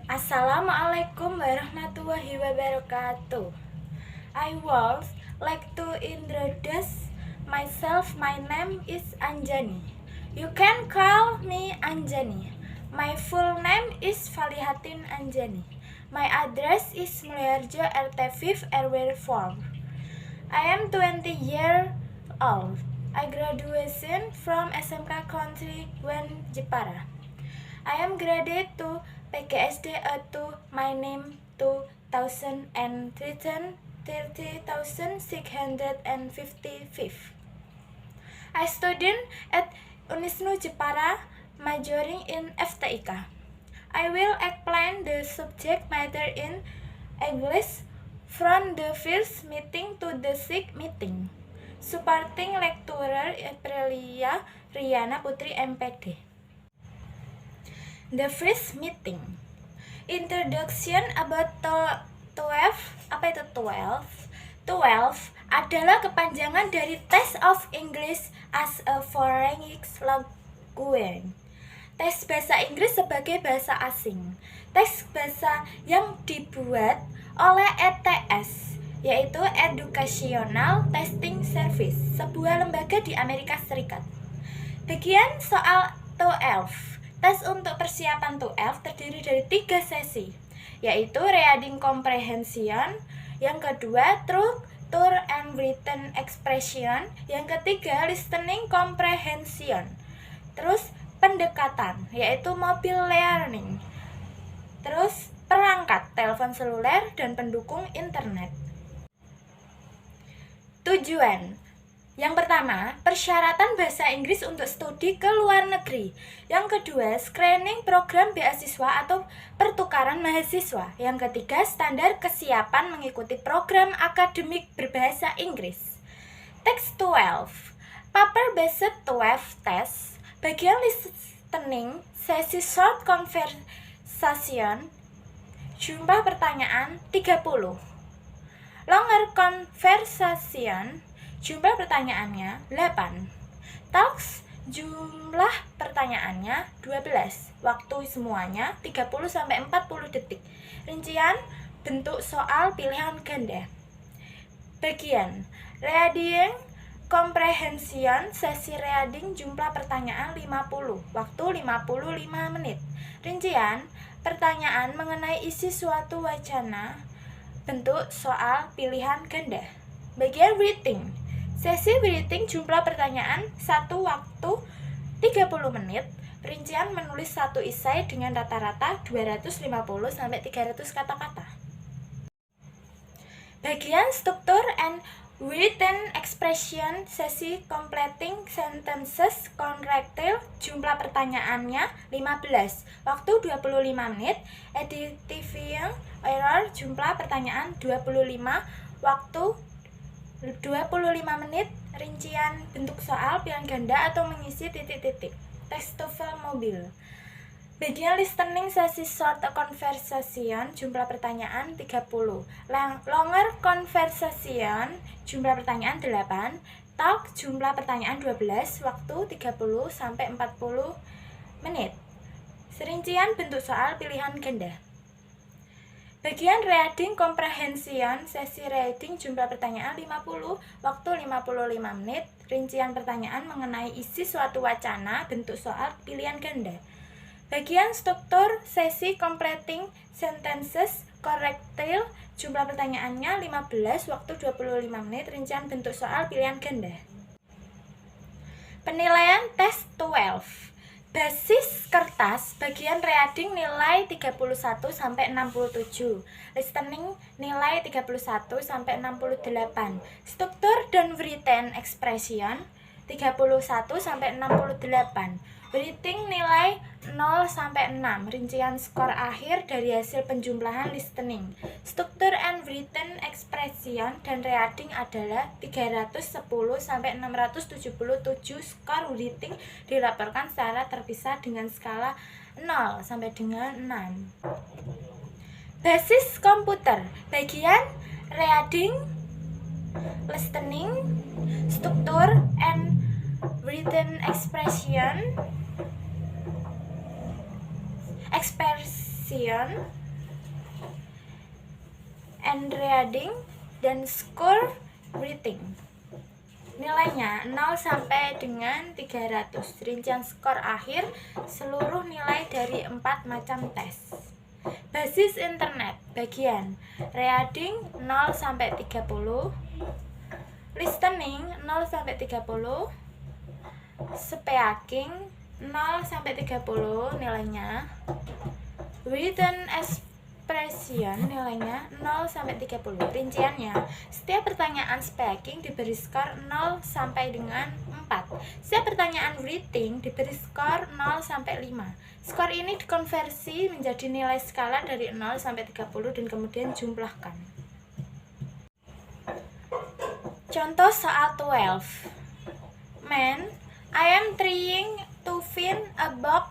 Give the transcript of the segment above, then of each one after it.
Assalamualaikum warahmatullahi wabarakatuh. I would like to introduce myself. My name is Anjani. You can call me Anjani. My full name is Falihatin Anjani. My address is Mulyoharjo RT 5 RW 4. I am 20 years old. I graduation from SMK Country 1 Jepara. I am graded to PGSD to my name 2030,655. I studied at Unisnu Jepara, majoring in FTIK. I will explain the subject matter in English from the first meeting to the sixth meeting. Supporting lecturer Aprilia Riana Putri MPD. The first meeting. Introduction about 12. Apa itu 12? 12 adalah kepanjangan dari Test of English as a Foreign Language. Tes bahasa Inggris sebagai bahasa asing. Tes bahasa yang dibuat oleh ETS, yaitu Educational Testing Service, sebuah lembaga di Amerika Serikat. Bagian soal 12. Tes untuk persiapan 12 terdiri dari 3 sesi, yaitu Reading Comprehension, yang kedua Structure and Written Expression, yang ketiga Listening Comprehension, terus pendekatan, yaitu Mobile Learning, terus perangkat, telepon seluler dan pendukung internet. Tujuan. Yang pertama, persyaratan bahasa Inggris untuk studi ke luar negeri. Yang kedua, screening program beasiswa atau pertukaran mahasiswa. Yang ketiga, standar kesiapan mengikuti program akademik berbahasa Inggris. Teks 12. Paper-based 12 test. Bagian listening, sesi short conversation. Jumlah pertanyaan 30. Longer conversation. Jumlah pertanyaannya 8. Talks, jumlah pertanyaannya 12. Waktu semuanya 30-40 detik. Rincian bentuk soal pilihan ganda. Bagian Reading Comprehension, sesi reading jumlah pertanyaan 50. Waktu 55 menit. Rincian pertanyaan mengenai isi suatu wacana. Bentuk soal pilihan ganda. Bagian reading. Sesi reading jumlah pertanyaan 1 waktu 30 menit. Rincian menulis satu esai dengan rata-rata 250-300 kata-kata. Bagian Structure and Written Expression, sesi Completing Sentences Correctly, jumlah pertanyaannya 15. Waktu 25 menit. Editing Error, jumlah pertanyaan 25. Waktu 25 menit. Rincian bentuk soal pilihan ganda atau mengisi titik-titik. Textfile mobil. Bagian listening, sesi short conversation, jumlah pertanyaan 30. Longer conversation, jumlah pertanyaan 8. Talk, jumlah pertanyaan 12. Waktu 30-40 menit. Rincian bentuk soal pilihan ganda. Bagian Reading Comprehension, sesi reading jumlah pertanyaan 50, waktu 55 menit. Rincian pertanyaan mengenai isi suatu wacana, bentuk soal pilihan ganda. Bagian Struktur, sesi Completing Sentences Correctly, jumlah pertanyaannya 15, waktu 25 menit. Rincian bentuk soal pilihan ganda. Penilaian tes 12. Basis kertas, bagian reading nilai 31-67, listening nilai 31-68, struktur dan written expression 31-68, writing nilai 0-6, rincian skor akhir dari hasil penjumlahan listening. Struktur and written expression dan reading adalah 310-677, skor writing dilaporkan secara terpisah dengan skala 0 sampai dengan 6. Basis komputer, bagian reading, listening, struktur and written expression fiction and reading, dan skor writing. Nilainya 0 sampai dengan 300. Rincian skor akhir seluruh nilai dari 4 macam tes. Basis internet bagian reading 0 sampai 30, listening 0 sampai 30, speaking 0 sampai 30 nilainya, written expression nilainya 0 sampai 30. Rinciannya, setiap pertanyaan speaking diberi skor 0 sampai dengan 4. Setiap pertanyaan writing diberi skor 0 sampai 5. Skor ini dikonversi menjadi nilai skala dari 0 sampai 30 dan kemudian jumlahkan. Contoh soal 12. Man, I am trying to find a book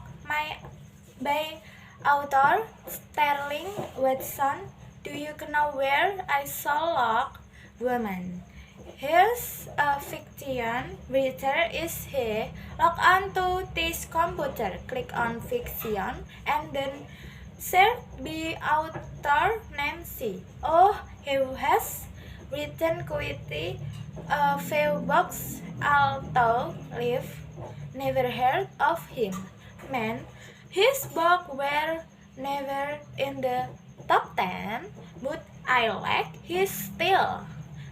by author Sterling Watson. Do you know where I saw Lock? Woman. Here's a fiction writer is he. Log on to this computer. Click on fiction and then search the author name C. Oh, he has written quite a few books, although I've never heard of him. Man, his books were never in the top 10, but I like his style.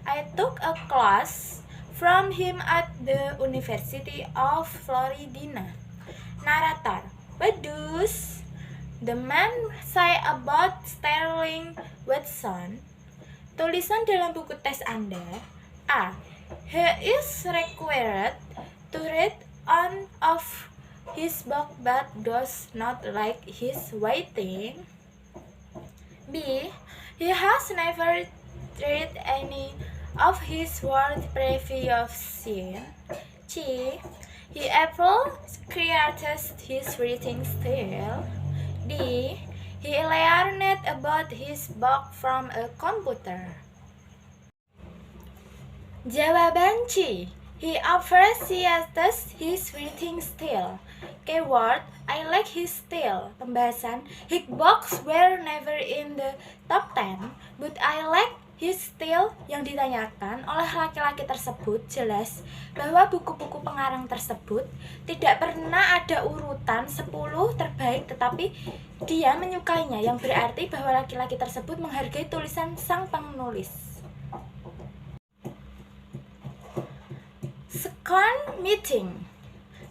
I took a class from him at the University of Florida. Narrator, what does the man say about Sterling Watson? Tulisan dalam buku tes Anda. A. He is required to read one of his book but does not like his writing. B. He has never read any of his work previously. C. He ever created his writing style. D. He learned about his book from a computer. Jawaban C. He appreciates his writing style. Keyword, I like his style. Pembahasan, his books were never in the top 10, but I like his style. Yang ditanyakan oleh laki-laki tersebut jelas bahwa buku-buku pengarang tersebut tidak pernah ada urutan 10 terbaik, tetapi dia menyukainya, yang berarti bahwa laki-laki tersebut menghargai tulisan sang penulis. Second meeting.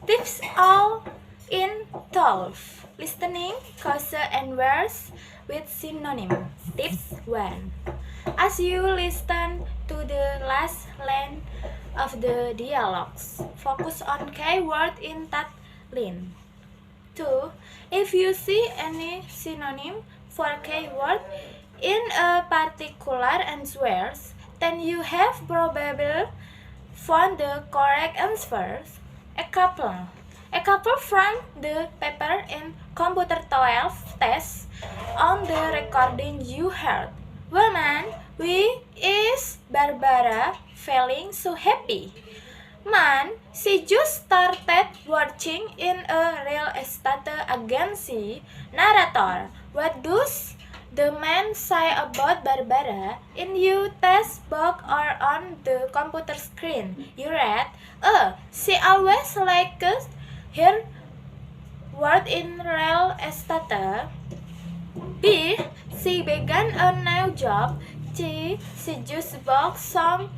Tips all in 12. Listening, causes, and words with synonym. Tips 1. As you listen to the last line of the dialogues, focus on key word in that line. 2. If you see any synonym for key word in a particular answers, then you have probably found the correct answers. A couple from the paper in computer 12 test on the recording you heard. Woman, why is Barbara feeling so happy? Man, she just started working in a real estate agency. Narrator, what does the man say about Barbara in your test book or on the computer screen you read? She always likes her work in real estate. B. She began a new job. C. She just bought some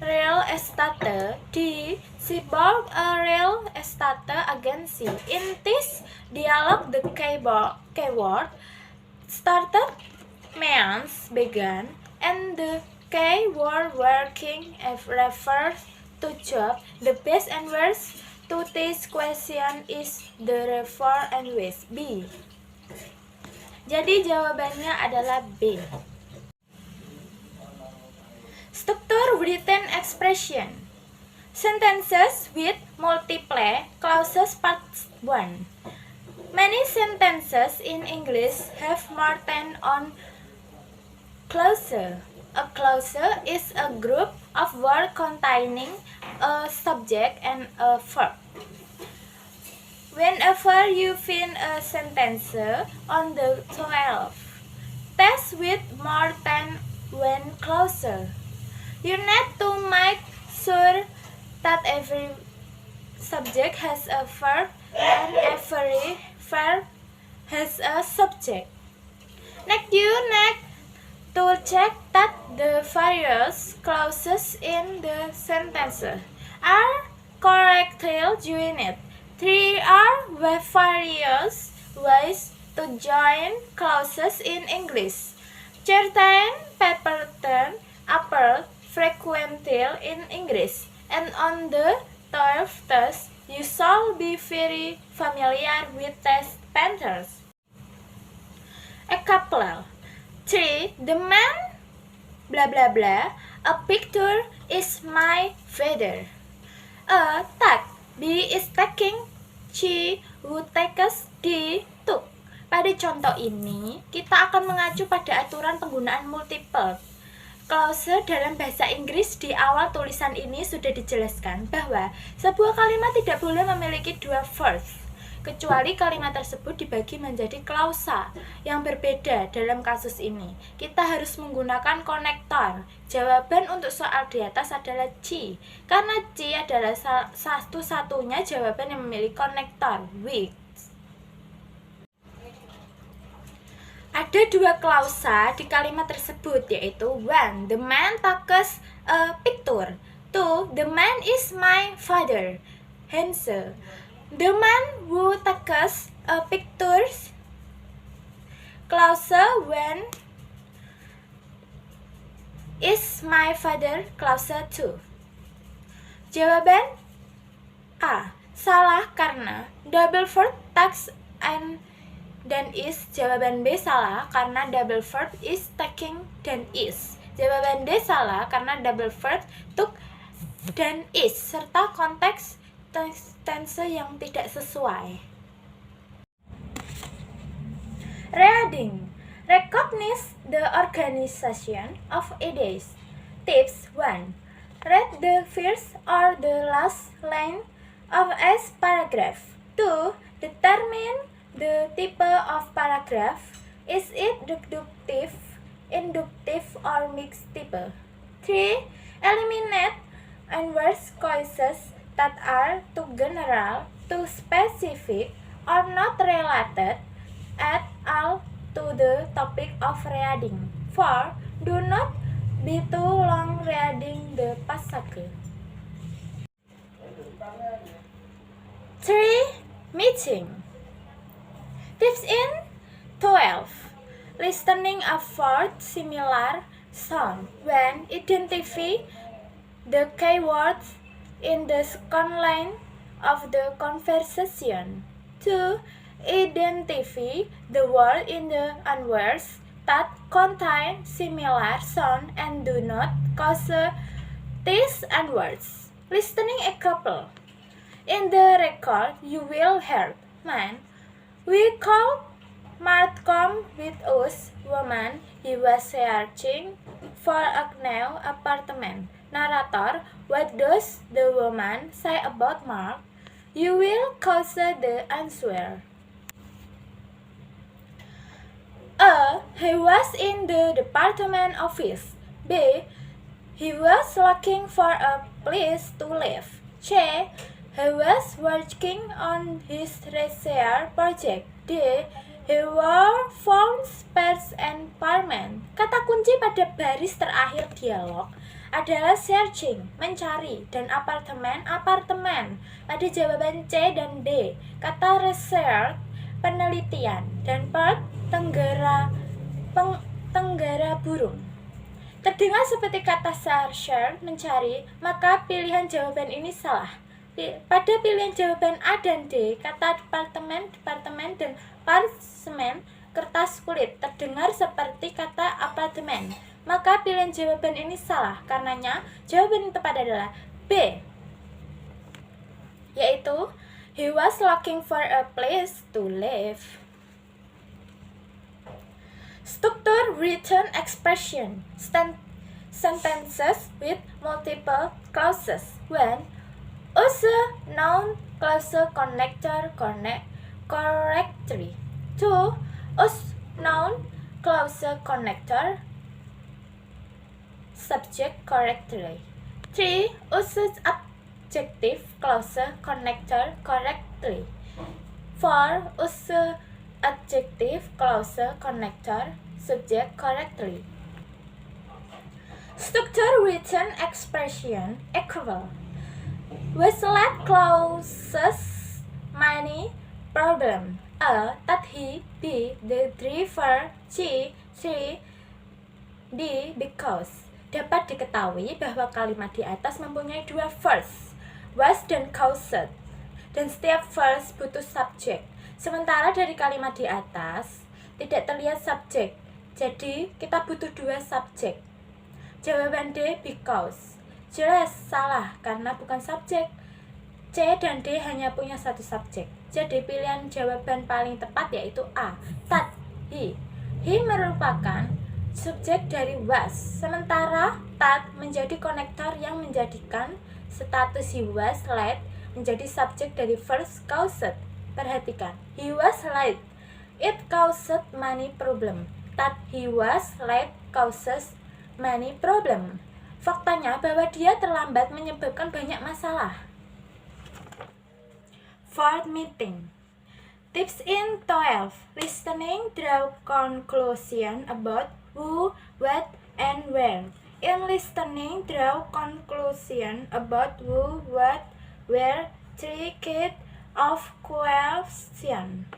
real estate. D. She bought a real estate agency. In this dialogue, the keyword started means began, and the keyword working refers to job. The best answer to this question is the refer and with B. Jadi jawabannya adalah B. Struktur written expression. Sentences with multiple clauses part 1. Many sentences in English have more than one clause. A clause is a group of words containing a subject and a verb. Whenever you find a sentence on the 12, test with more than one clause. You need to make sure that every subject has a verb and every verb has a subject. Next, you need to check that the various clauses in the sentence are correctly joined. There are various ways to join clauses in English. Certain pattern appear frequently in English, and on the 12th test, you shall be very familiar with test patterns. Example 3. The man blah blah blah. A picture is my father. A tag B is taking. She who takes D took. Pada contoh ini, kita akan mengacu pada aturan penggunaan multiple clause dalam bahasa Inggris. Di awal tulisan ini sudah dijelaskan bahwa sebuah kalimat tidak boleh memiliki dua verbs, kecuali kalimat tersebut dibagi menjadi klausa yang berbeda. Dalam kasus ini, kita harus menggunakan konektor. Jawaban untuk soal di atas adalah C, karena C adalah satu-satunya jawaban yang memiliki konektor with. Ada dua klausa di kalimat tersebut, yaitu 1. The man takes a picture. 2. The man is my father. Hence, the man who takes a picture clause 1 is my father clause 2. Jawaban A. Salah karena double verb takes and dan is. Jawaban B salah karena double verb is taking dan is. Jawaban D salah karena double verb took dan is serta konteks tense yang tidak sesuai. Reading. Recognize the organization of ideas. Tips 1. Read the first or the last line of a paragraph. 2. Determine the type of paragraph. Is it deductive, inductive, or mixed type? 3. Eliminate inverse clauses that are too general, too specific, or not related at all to the topic of reading. 4. Do not be too long reading the passage. 3. Meeting. Tips in 12. Listening for similar sound when identify the keywords in the second line of the conversation. 2. Identify the word in the words that contain similar sound and do not cause these words. Listening example. In the record, you will hear, man, we called Malcolm with us, woman, he was searching for a new apartment. Narrator, what does the woman say about Mark? You will cause the answer. A. He was in the department office. B. He was looking for a place to live. C. He was working on his research project. D. He wore found spares and apartment. Kata kunci pada baris terakhir dialog adalah searching, mencari, dan apartemen, apartemen. Pada jawaban C dan D, kata research, penelitian, dan part, tenggara burung. Terdengar seperti kata searcher, mencari, maka pilihan jawaban ini salah. Pada pilihan jawaban A dan D, kata departemen, departemen, dan parsemen, kertas kulit, terdengar seperti kata apartemen. Maka pilihan jawaban ini salah. Karenanya, jawaban yang tepat adalah B, yaitu he was looking for a place to live. Structure written expression. Sentences with multiple clauses. When use, noun, clause connector correctly. 2. Use noun clause connector subject correctly. 3. Use adjective clause connector correctly. 4. Use adjective clause connector subject correctly. Structure written expression equal. Westland clauses many problem. A. That he. B. The driver. C. D. Because. Dapat diketahui bahwa kalimat di atas mempunyai dua verse, was dan caused, dan setiap verse butuh subjek. Sementara dari kalimat di atas tidak terlihat subjek, jadi kita butuh dua subjek. Jawaban D. Because. Jelas salah karena bukan subjek. C dan D hanya punya satu subjek. Jadi pilihan jawaban paling tepat yaitu A. That he. He merupakan subjek dari was, sementara that menjadi konektor yang menjadikan status he was late menjadi subjek dari verse caused. Perhatikan, he was late, it caused many problem. That he was late causes many problem. Faktanya bahwa dia terlambat menyebabkan banyak masalah. Fourth meeting. Tips in 12. Listening, draw conclusion about who, what, and where. In listening, draw conclusion about who, what, where. 3 kits of question.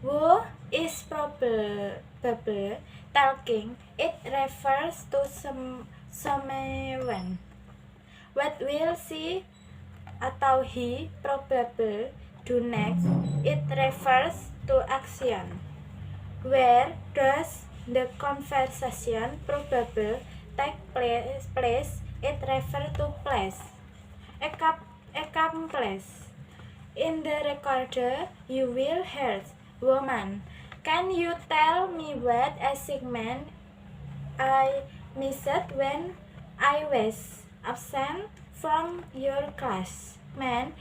Who is probable talking? It refers to someone. What will she atau he probable do next? It refers to action. Where does the conversation probably take place? It refers to place. Accomplice. In the recorder, you will hear, woman, can you tell me what assignment I missed when I was absent from your class? Man,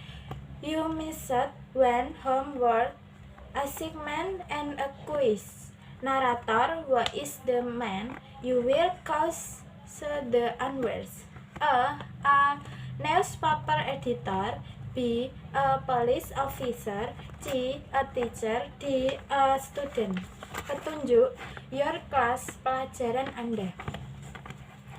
you missed one homework assignment and a quiz. Narrator, what is the man? You will cause the answers. A newspaper editor. B. A police officer. C. A teacher. D. A student. Petunjuk, your class, pelajaran Anda.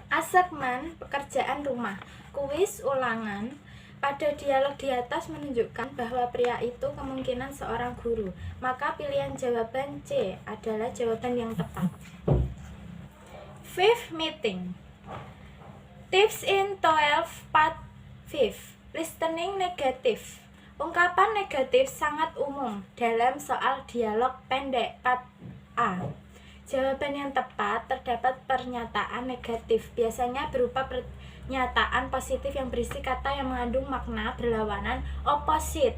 Assignment, pekerjaan rumah. Kuis, ulangan. Pada dialog di atas menunjukkan bahwa pria itu kemungkinan seorang guru. Maka pilihan jawaban C adalah jawaban yang tepat. Fifth meeting. Tips in 12 part 5. Listening negatif. Ungkapan negatif sangat umum dalam soal dialog pendek part A. Jawaban yang tepat terdapat pernyataan negatif, biasanya berupa pernyataan positif yang berisi kata yang mengandung makna berlawanan opposite.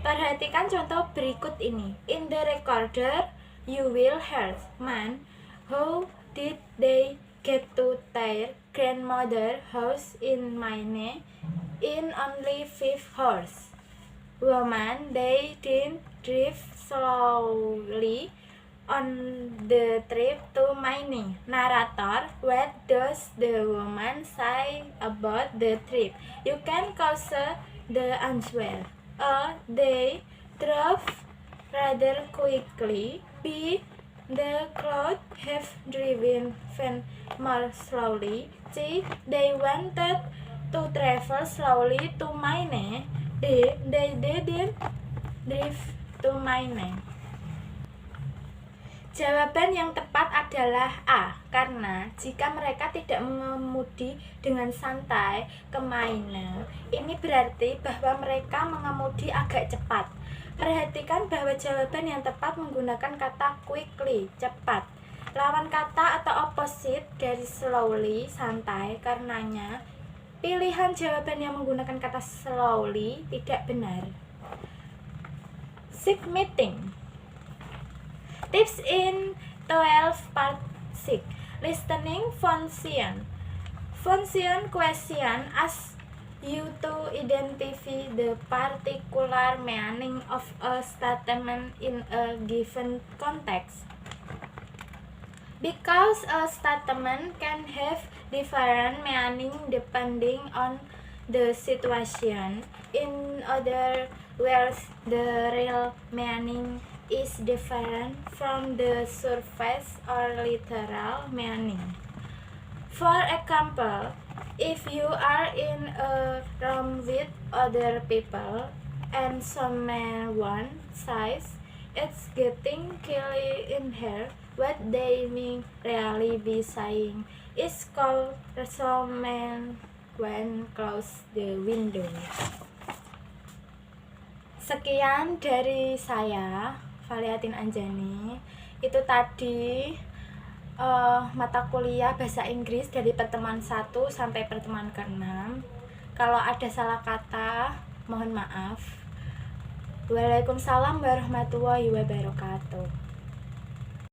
Perhatikan contoh berikut ini. In the recorder, you will hear, man, how did they get to their grandmother house in Maine in only 5 hours? Woman, they didn't drive slowly on the trip to Maine. Narrator, what does the woman say about the trip? You can cause the answer. A. They drove rather quickly. B. The crowd have driven more slowly. C. They wanted to travel slowly to Maine. D. They didn't drive to Maine. Jawaban yang tepat adalah A, karena jika mereka tidak mengemudi dengan santai ke Maine, ini berarti bahwa mereka mengemudi agak cepat. Perhatikan bahwa jawaban yang tepat menggunakan kata quickly, cepat. Lawan kata atau opposite dari slowly, santai, karenanya pilihan jawaban yang menggunakan kata slowly tidak benar. Sixth meeting. Tips in 12 part 6. Listening function. Function question, ask you to identify the particular meaning of a statement in a given context. Because a statement can have different meaning depending on the situation. In other words, the real meaning is different from the surface or literal meaning. For example, if you are in a room with other people and someone says it's getting chilly in here, what they may really be saying is called someone when close the window. Sekian dari saya, Valiatin Anjani. Itu tadi mata kuliah bahasa Inggris dari pertemuan 1 sampai pertemuan ke-6. Kalau ada salah kata, mohon maaf. Waalaikumsalam warahmatullahi wabarakatuh.